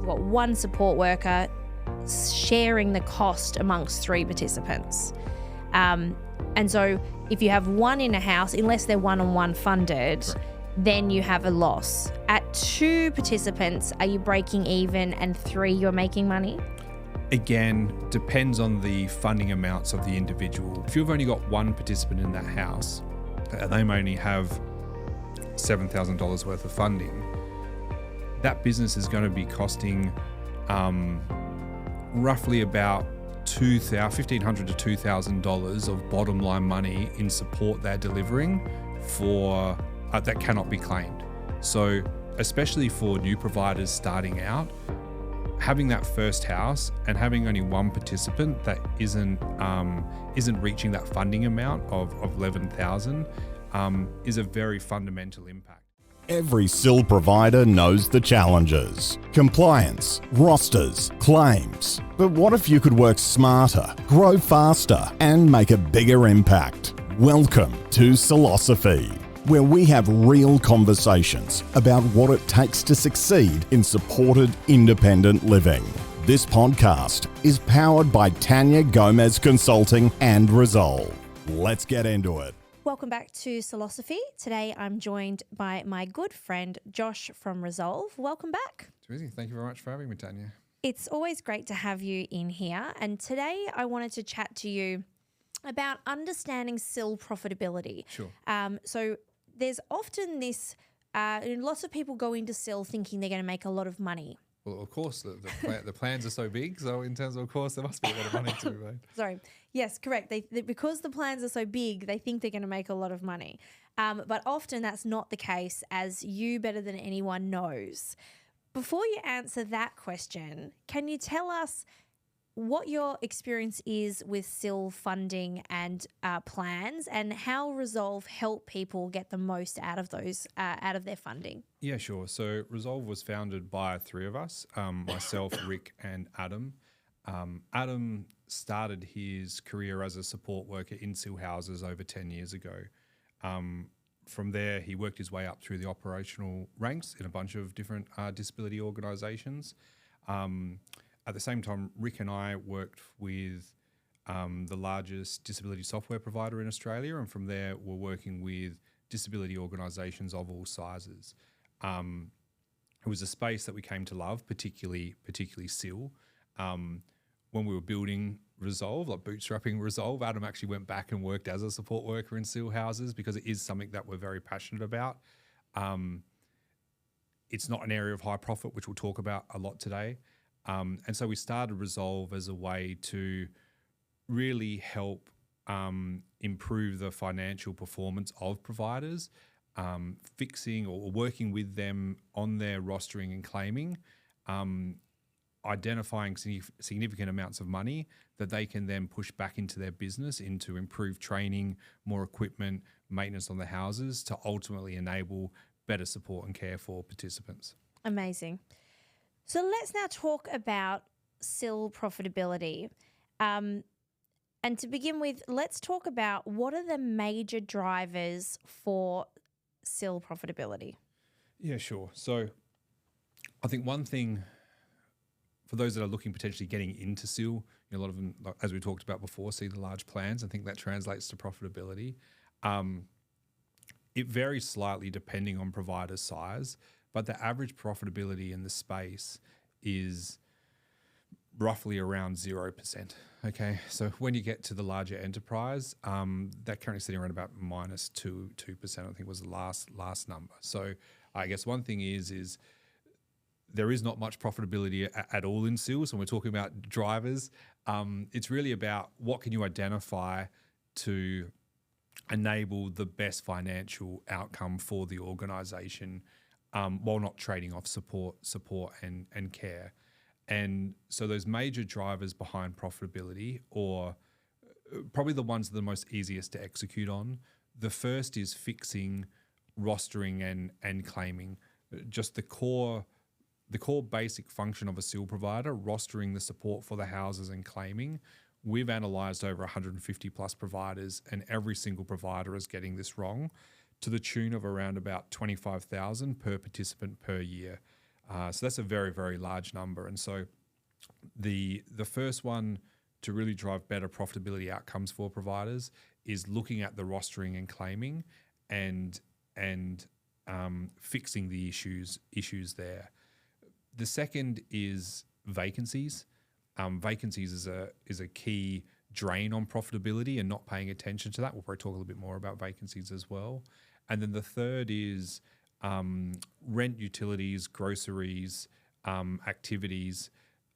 got one support worker sharing the cost amongst 3 participants. And so if you have one in a house, unless they're one-on-one funded, then you have a loss. At 2 participants, are you breaking even, and 3, you're making money? Again, depends on the funding amounts of the individual. If you've only got 1 participant in that house, and they may only have $7,000 worth of funding, that business is going to be costing roughly about $1,500 to $2,000 of bottom line money in support they're delivering for that cannot be claimed. So especially for new providers starting out, having that first house and having only 1 participant that isn't reaching that funding amount of $11,000 is a very fundamental impact. Every SIL provider knows the challenges: compliance, rosters, claims. But what if you could work smarter, grow faster, and make a bigger impact? Welcome to SILosophy, where we have real conversations about what it takes to succeed in supported independent living. This podcast is powered by Tania Gomez Consulting and Resolv. Let's get into it. Welcome back to SILosophy. Today I'm joined by my good friend Josh from Resolv. Welcome back. Terrific. Thank you very much for having me, Tania. It's always great to have you in here. And today I wanted to chat to you about understanding SIL profitability. Sure. So there's often this, lots of people go into SIL thinking they're going to make a lot of money. Well, of course, the plans are so big. So in terms of course, there must be a lot of money to be made. Sorry. Yes, correct. Because the plans are so big, they think they're going to make a lot of money. But often that's not the case, as you better than anyone knows. Before you answer that question, can you tell us what your experience is with SIL funding and plans, and how Resolv help people get the most out of those, out of their funding? Yeah, sure. So Resolv was founded by 3 of us, myself, Rick, and Adam. Adam started his career as a support worker in SIL houses over 10 years ago. From there, he worked his way up through the operational ranks in a bunch of different disability organisations. At the same time, Rick and I worked with the largest disability software provider in Australia, and from there we're working with disability organisations of all sizes. It was a space that we came to love, particularly SIL. When we were building Resolv, like bootstrapping Resolv, Adam actually went back and worked as a support worker in SIL houses because it is something that we're very passionate about. It's not an area of high profit, which we'll talk about a lot today. And so we started Resolv as a way to really help improve the financial performance of providers, fixing or working with them on their rostering and claiming, identifying significant amounts of money that they can then push back into their business, into improved training, more equipment, maintenance on the houses, to ultimately enable better support and care for participants. Amazing. So let's now talk about SIL profitability. And to begin with, let's talk about what are the major drivers for SIL profitability? Yeah, sure. So I think one thing for those that are looking potentially getting into SIL, a lot of them, as we talked about before, see the large plans. I think that translates to profitability. It varies slightly depending on provider size, but the average profitability in the space is roughly around 0%. Okay, so when you get to the larger enterprise, that currently sitting around about minus 2%, I think was the last number. So I guess one thing is there is not much profitability at all in SIL. So when we're talking about drivers, it's really about what can you identify to enable the best financial outcome for the organisation, while not trading off support and care. And so those major drivers behind profitability, or probably the ones that are the most easiest to execute on, the first is fixing, rostering and claiming. Just the core basic function of a SIL provider, rostering the support for the houses and claiming. We've analysed over 150 plus providers, and every single provider is getting this wrong, to the tune of around about $25,000 per participant per year. So that's a very, very large number. And so the first one to really drive better profitability outcomes for providers is looking at the rostering and claiming and fixing the issues there. The second is vacancies. Vacancies is a key drain on profitability and not paying attention to that. We'll probably talk a little bit more about vacancies as well. And then the third is rent, utilities, groceries, activities.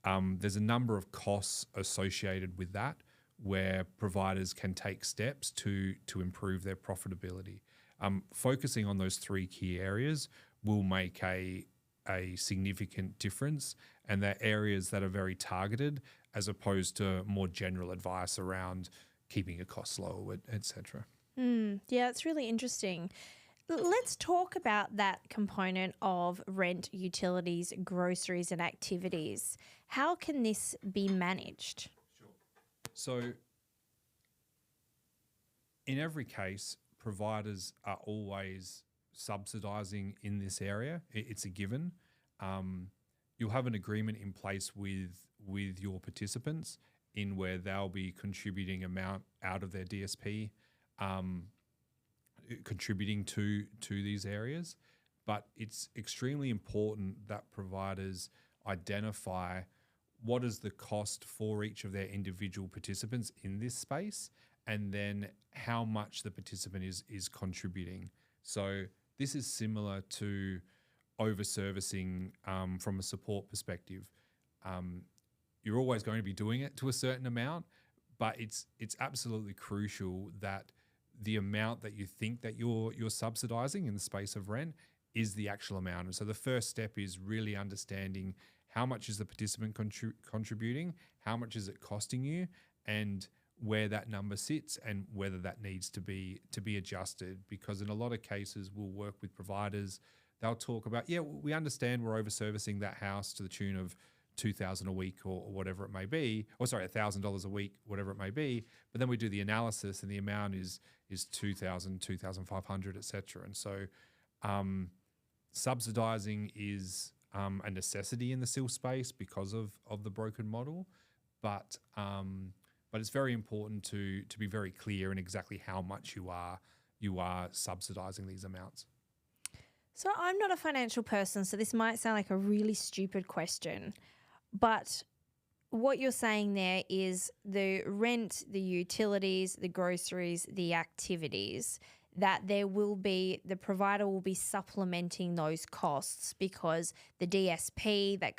There's a number of costs associated with that where providers can take steps to improve their profitability. Focusing on those three key areas will make a significant difference, and they're areas that are very targeted as opposed to more general advice around keeping your costs low, etc. Yeah, it's really interesting. Let's talk about that component of rent, utilities, groceries, and activities. How can this be managed? Sure. So in every case, providers are always subsidising in this area. It's a given. You'll have an agreement in place with your participants in where they'll be contributing amount out of their DSP, contributing to these areas. But it's extremely important that providers identify what is the cost for each of their individual participants in this space, and then how much the participant is contributing. So this is similar to over-servicing from a support perspective. You're always going to be doing it to a certain amount, but it's absolutely crucial that the amount that you think that you're subsidising in the space of rent is the actual amount. And so the first step is really understanding how much is the participant contributing, how much is it costing you, and where that number sits and whether that needs to be adjusted. Because in a lot of cases, we'll work with providers. They'll talk about, yeah, we understand we're over-servicing that house to the tune of $2,000 a week or whatever it may be, or sorry, $1,000 a week, whatever it may be. But then we do the analysis and the amount is $2,000, $2,500, etc. And so subsidising is a necessity in the SIL space because of the broken model, but it's very important to be very clear in exactly how much you are subsidising these amounts. So I'm not a financial person, so this might sound like a really stupid question, but what you're saying there is the rent, the utilities, the groceries, the activities, that the provider will be supplementing those costs because the DSP that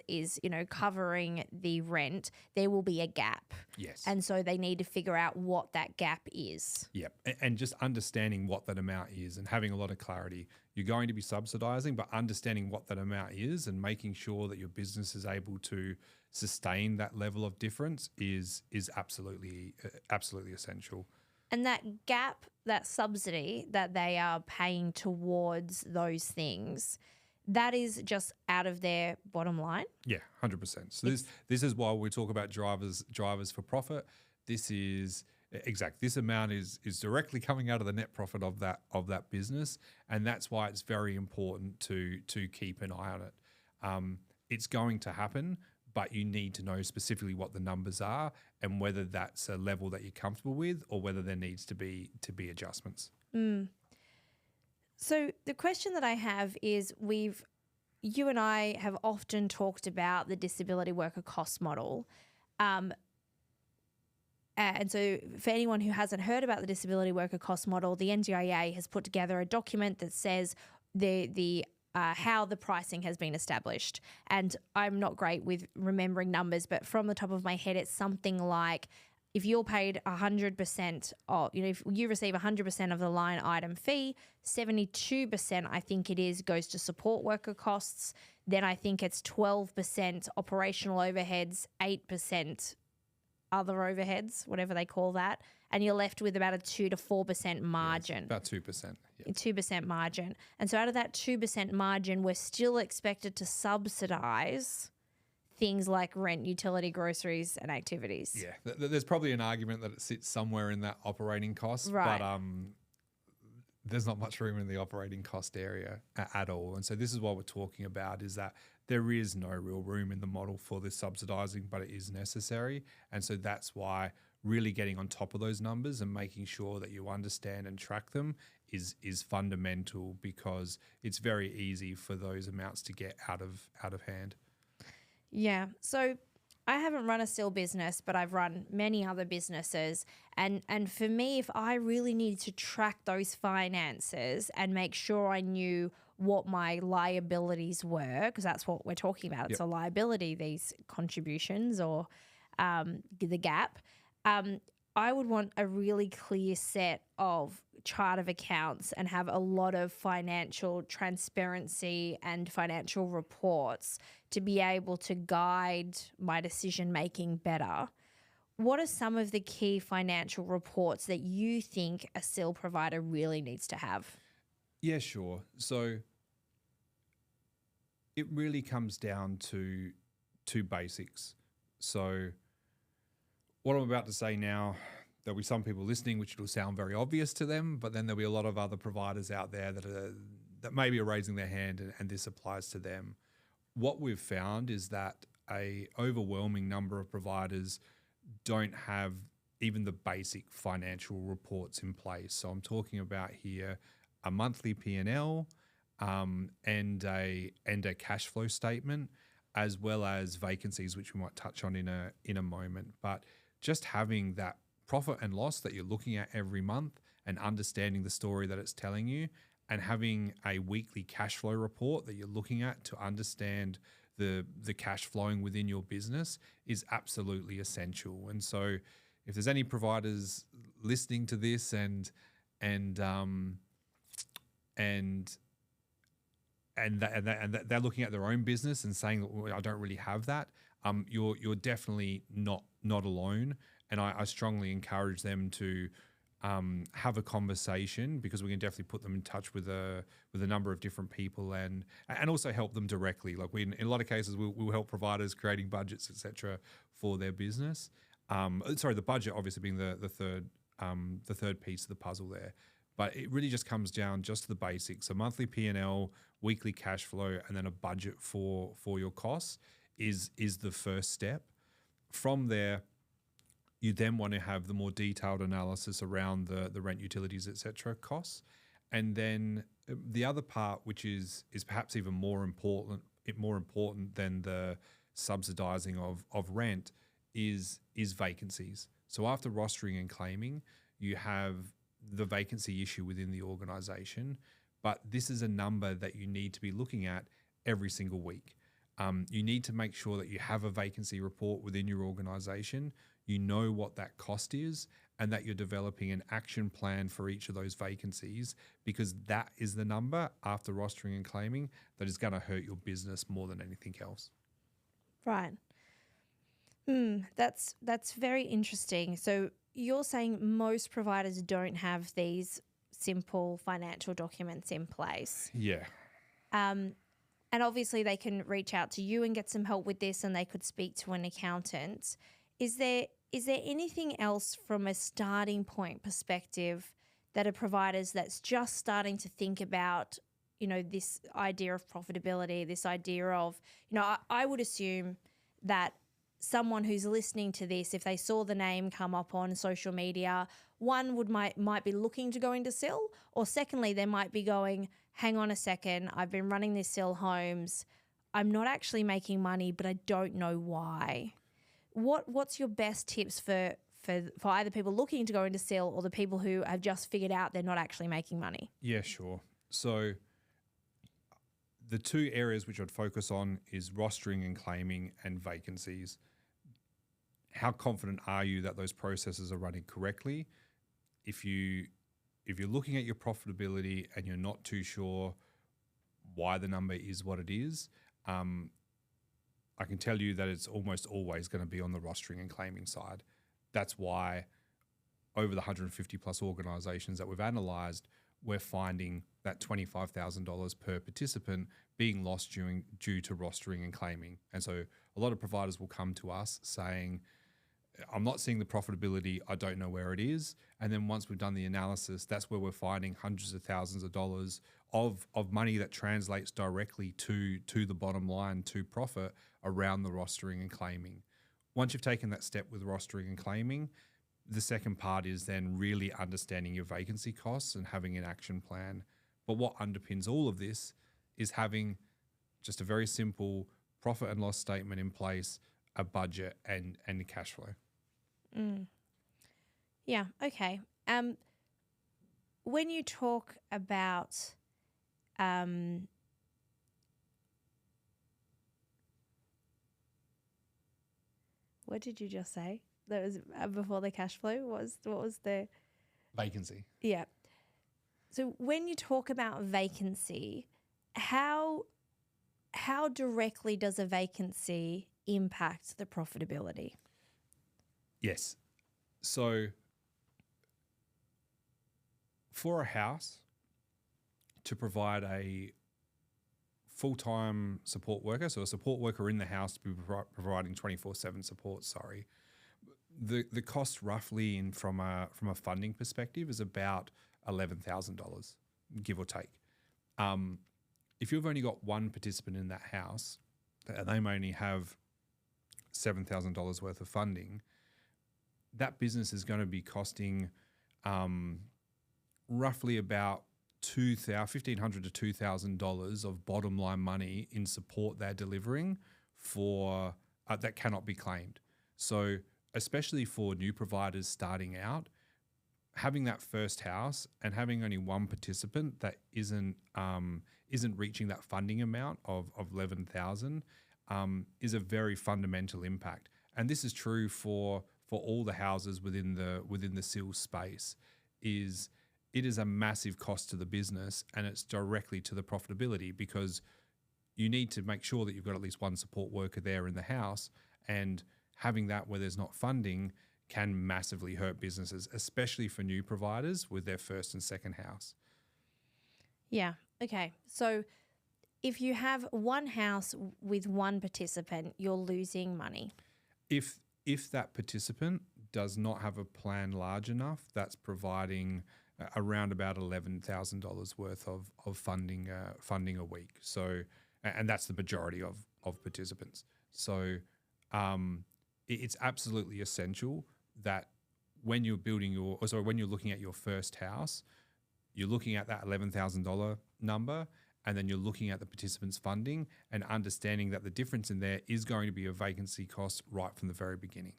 is covering the rent, there will be a gap. Yes. And so they need to figure out what that gap is. Yep. And just understanding what that amount is and having a lot of clarity. You're going to be subsidising, but understanding what that amount is and making sure that your business is able to sustain that level of difference is absolutely essential. And that gap, that subsidy that they are paying towards those things, that is just out of their bottom line? Yeah, 100%. So this is why we talk about drivers for profit. This is this amount is directly coming out of the net profit of that business, and that's why it's very important to keep an eye on it. It's going to happen, but you need to know specifically what the numbers are and whether that's a level that you're comfortable with or whether there needs to be adjustments. So the question that I have is you and I have often talked about the disability worker cost model. And so for anyone who hasn't heard about the disability worker cost model, the NDIA has put together a document that says how the pricing has been established. And I'm not great with remembering numbers, but from the top of my head, it's something like if you're paid 100% if you receive 100% of the line item fee, 72%, I think it is, goes to support worker costs. Then I think it's 12% operational overheads, 8% other overheads, whatever they call that. And you're left with about a 2 to 4% margin. Yes, about 2%. Yeah. 2% margin. And so out of that 2% margin, we're still expected to subsidise things like rent, utility, groceries, and activities. Yeah, there's probably an argument that it sits somewhere in that operating cost, right. But there's not much room in the operating cost area at all. And so this is what we're talking about, is that there is no real room in the model for this subsidizing, but it is necessary. And so that's why really getting on top of those numbers and making sure that you understand and track them is fundamental, because it's very easy for those amounts to get out of hand. Yeah. So I haven't run a SIL business, but I've run many other businesses. And for me, if I really needed to track those finances and make sure I knew what my liabilities were, because that's what we're talking about. It's a liability, these contributions or the gap. I would want a really clear set of chart of accounts and have a lot of financial transparency and financial reports to be able to guide my decision making better. What are some of the key financial reports that you think a SIL provider really needs to have? Yeah, sure. So it really comes down to two basics. So what I'm about to say now, there'll be some people listening which will sound very obvious to them, but then there'll be a lot of other providers out there that maybe are raising their hand, and this applies to them. What we've found is that a overwhelming number of providers don't have even the basic financial reports in place. So I'm talking about here a monthly P&L and a cash flow statement, as well as vacancies, which we might touch on in a moment. But just having that profit and loss that you're looking at every month and understanding the story that it's telling you, and having a weekly cash flow report that you're looking at to understand the cash flowing within your business is absolutely essential. And so if there's any providers listening to this and they're looking at their own business and saying, well, I don't really have that, you're definitely not alone. And I strongly encourage them to have a conversation, because we can definitely put them in touch with a number of different people and also help them directly. Like in a lot of cases, we'll help providers creating budgets, etc., for their business. The budget obviously being the third piece of the puzzle there. But it really just comes down just to the basics: a monthly P&L, weekly cash flow, and then a budget for your costs is the first step. From there, you then want to have the more detailed analysis around the rent, utilities, etc. costs. And then the other part, which is perhaps even more important than the subsidizing of rent, is vacancies. So after rostering and claiming, you have the vacancy issue within the organization, but this is a number that you need to be looking at every single week. You need to make sure that you have a vacancy report within your organization. You know what that cost is, and that you're developing an action plan for each of those vacancies, because that is the number after rostering and claiming that is going to hurt your business more than anything else. Right. That's very interesting. So you're saying most providers don't have these simple financial documents in place. Yeah. And obviously they can reach out to you and get some help with this, and they could speak to an accountant. Is there anything else from a starting point perspective that a provider's that's just starting to think about, this idea of profitability, this idea of, I would assume that someone who's listening to this, if they saw the name come up on social media, one might be looking to go into SIL, or secondly, they might be going, hang on a second, I've been running this SIL homes, I'm not actually making money, but I don't know why. What's your best tips for either people looking to go into SIL or the people who have just figured out they're not actually making money? Yeah, sure. So the two areas which I'd focus on is rostering and claiming and vacancies. How confident are you that those processes are running correctly? If you're looking at your profitability and you're not too sure why the number is what it is, I can tell you that it's almost always going to be on the rostering and claiming side. That's why over the 150 plus organizations that we've analyzed, we're finding that $25,000 per participant being lost due to rostering and claiming. And so a lot of providers will come to us saying, I'm not seeing the profitability. I don't know where it is. And then once we've done the analysis, that's where we're finding hundreds of thousands of dollars of money that translates directly to the bottom line, to profit around the rostering and claiming. Once you've taken that step with rostering and claiming, the second part is then really understanding your vacancy costs and having an action plan. But what underpins all of this is having just a very simple profit and loss statement in place, a budget and a cash flow. Yeah, okay. When you talk about what did you just say? That was before the cash flow. What was the Vacancy. Yeah. So when you talk about vacancy, how directly does a vacancy impact the profitability? Yes. So for a house to provide a full-time support worker, so a support worker in the house to be providing 24/7 support, the cost roughly from a funding perspective is about $11,000, give or take. If you've only got one participant in that house and they may only have $7,000 worth of funding, that business is going to be costing roughly about $1,500 to $2,000 of bottom line money in support they're delivering for that cannot be claimed. So especially for new providers starting out, having that first house and having only one participant that isn't reaching that funding amount of $11,000 is a very fundamental impact. And this is true for all the houses within the SIL space. It is a massive cost to the business, and it's directly to the profitability, because you need to make sure that you've got at least one support worker there in the house, and having that where there's not funding can massively hurt businesses, especially for new providers with their first and second house. Yeah. Okay. So if you have one house with one participant, you're losing money. If that participant does not have a plan large enough, that's providing around about $11,000 worth of funding a week. So, and that's the majority of participants. So, it's absolutely essential that when you're when you're looking at your first house, you're looking at that $11,000 number, and then you're looking at the participants' funding and understanding that the difference in there is going to be a vacancy cost right from the very beginning.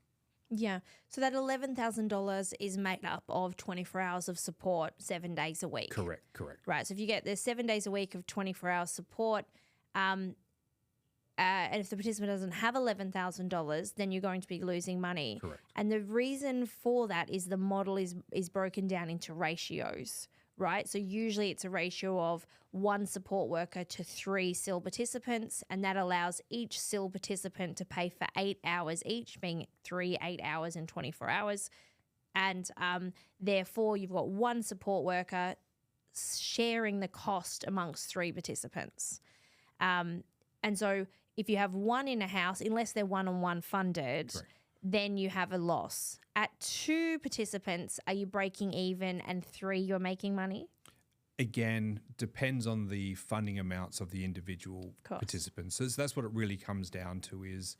Yeah. So that $11,000 is made up of 24 hours of support 7 days a week. Correct. Right. So if you get the 7 days a week of 24 hours support, and if the participant doesn't have $11,000, then you're going to be losing money. Correct. And the reason for that is the model is broken down into ratios, right? So usually it's a ratio of one support worker to 3 SIL participants, and that allows each SIL participant to pay for 8 hours each, being 3 8 hours and 24 hours. And therefore, you've got one support worker sharing the cost amongst 3 participants. And so if you have one in a house, unless they're one-on-one funded, Correct. then you have a loss. At 2 participants, are you breaking even, and 3 you're making money? Again, depends on the funding amounts of the individual participants. So that's what it really comes down to is,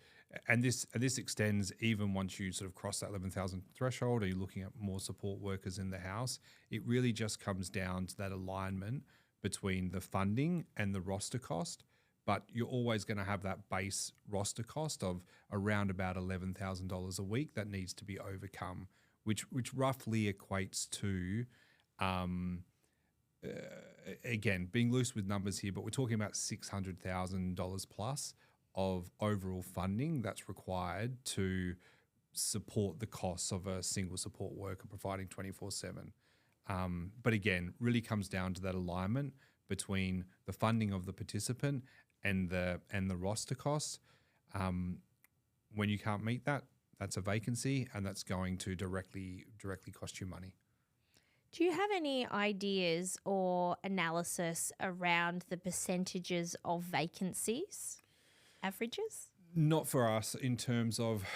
and this extends even once you sort of cross that 11,000 threshold, or you're looking at more support workers in the house. It really just comes down to that alignment between the funding and the roster cost. But you're always going to have that base roster cost of around about $11,000 a week that needs to be overcome, which roughly equates to, again, being loose with numbers here, but we're talking about $600,000 plus of overall funding that's required to support the costs of a single support worker providing 24/7. But again, really comes down to that alignment between the funding of the participant and the roster cost. When you can't meet that, that's a vacancy, and that's going to directly cost you money. Do you have any ideas or analysis around the percentages of vacancies, averages? Not for us in terms of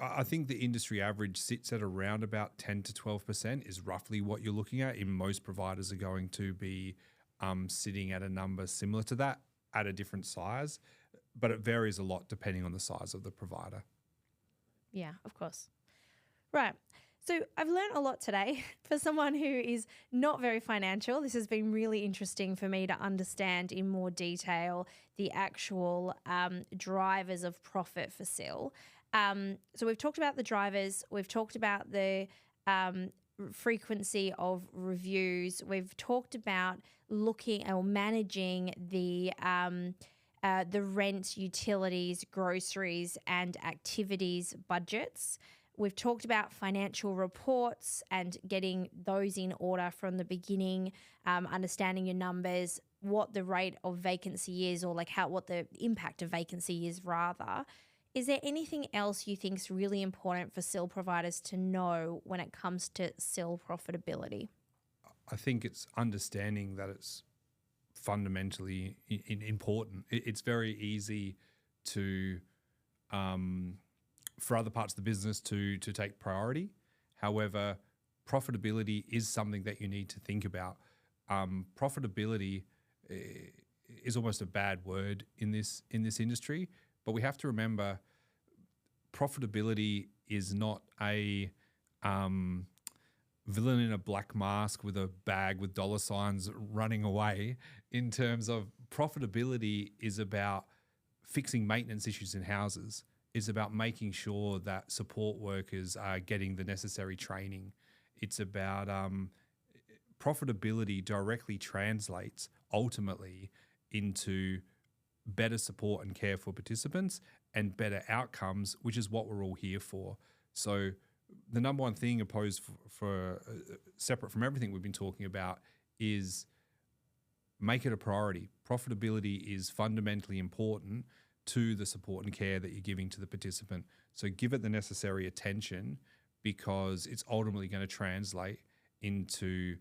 I think the industry average sits at around about 10 to 12% is roughly what you're looking at. In most providers are going to be sitting at a number similar to that at a different size, but it varies a lot depending on the size of the provider. Yeah, of course. Right. So I've learned a lot today. For someone who is not very financial, this has been really interesting for me to understand in more detail the actual drivers of profit for SIL. So we've talked about the drivers. We've talked about the frequency of reviews. We've talked about looking or managing the rent, utilities, groceries, and activities budgets. We've talked about financial reports and getting those in order from the beginning, understanding your numbers, what the rate of vacancy is, or like what the impact of vacancy is rather. Is there anything else you think is really important for SIL providers to know when it comes to SIL profitability? I think it's understanding that it's fundamentally important. It's very easy to, for other parts of the business to take priority. However, profitability is something that you need to think about. Profitability is almost a bad word in this industry, but we have to remember profitability is not a villain in a black mask with a bag with dollar signs running away. In terms of profitability is about fixing maintenance issues in houses. It's about making sure that support workers are getting the necessary training. It's about profitability directly translates ultimately into better support and care for participants and better outcomes, which is what we're all here for. So the number one thing opposed for separate from everything we've been talking about is make it a priority. Profitability is fundamentally important to the support and care that you're giving to the participant. So give it the necessary attention because it's ultimately going to translate into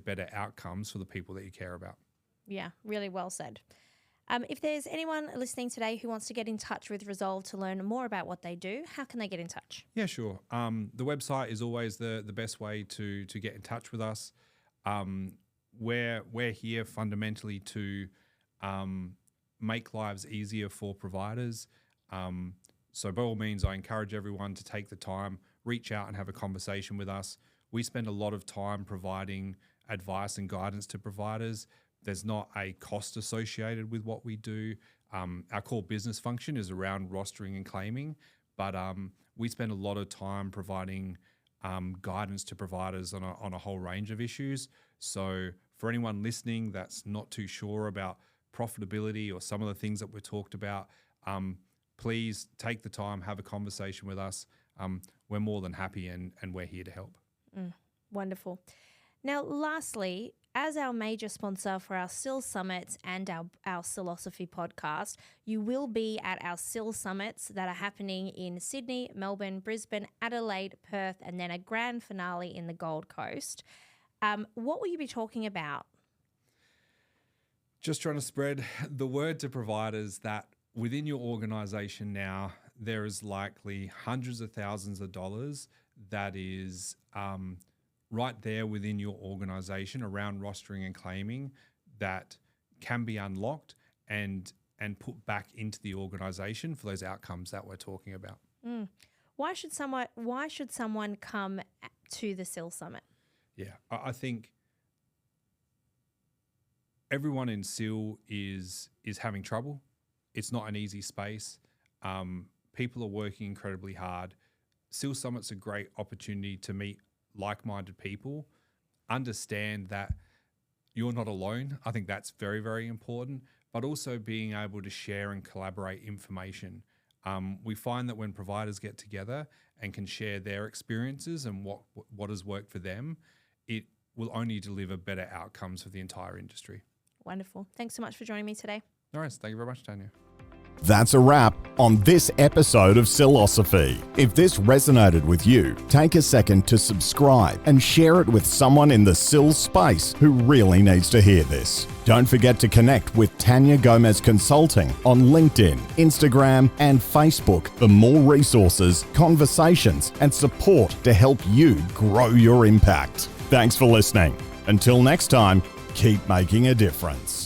better outcomes for the people that you care about. Yeah, really well said. If there's anyone listening today who wants to get in touch with Resolv to learn more about what they do, how can they get in touch? Yeah, sure. The website is always the best way to get in touch with us. We're here fundamentally to make lives easier for providers. So by all means, I encourage everyone to take the time, reach out and have a conversation with us. We spend a lot of time providing advice and guidance to providers. There's not a cost associated with what we do. Our core business function is around rostering and claiming, but we spend a lot of time providing guidance to providers on a whole range of issues. So for anyone listening that's not too sure about profitability or some of the things that we've talked about, please take the time, have a conversation with us. We're more than happy and we're here to help. Wonderful. Now, lastly, as our major sponsor for our SIL Summits and our SILosophy podcast, you will be at our SIL Summits that are happening in Sydney, Melbourne, Brisbane, Adelaide, Perth, and then a grand finale in the Gold Coast. What will you be talking about? Just trying to spread the word to providers that within your organisation now, there is likely hundreds of thousands of dollars that is right there within your organisation around rostering and claiming that can be unlocked and put back into the organisation for those outcomes that we're talking about. Why should someone come to the SIL Summit? Yeah, I think everyone in SIL is having trouble. It's not an easy space. People are working incredibly hard. SIL Summit's a great opportunity to meet like-minded people, understand that you're not alone. I think that's very, very important, but also being able to share and collaborate information. We find that when providers get together and can share their experiences and what has worked for them, it will only deliver better outcomes for the entire industry. Wonderful. Thanks so much for joining me today. No worries. Thank you very much, Tania. That's a wrap on this episode of SILosophy. If this resonated with you, take a second to subscribe and share it with someone in the SIL space who really needs to hear this. Don't forget to connect with Tania Gomez Consulting on LinkedIn, Instagram, and Facebook for more resources, conversations, and support to help you grow your impact. Thanks for listening. Until next time, keep making a difference.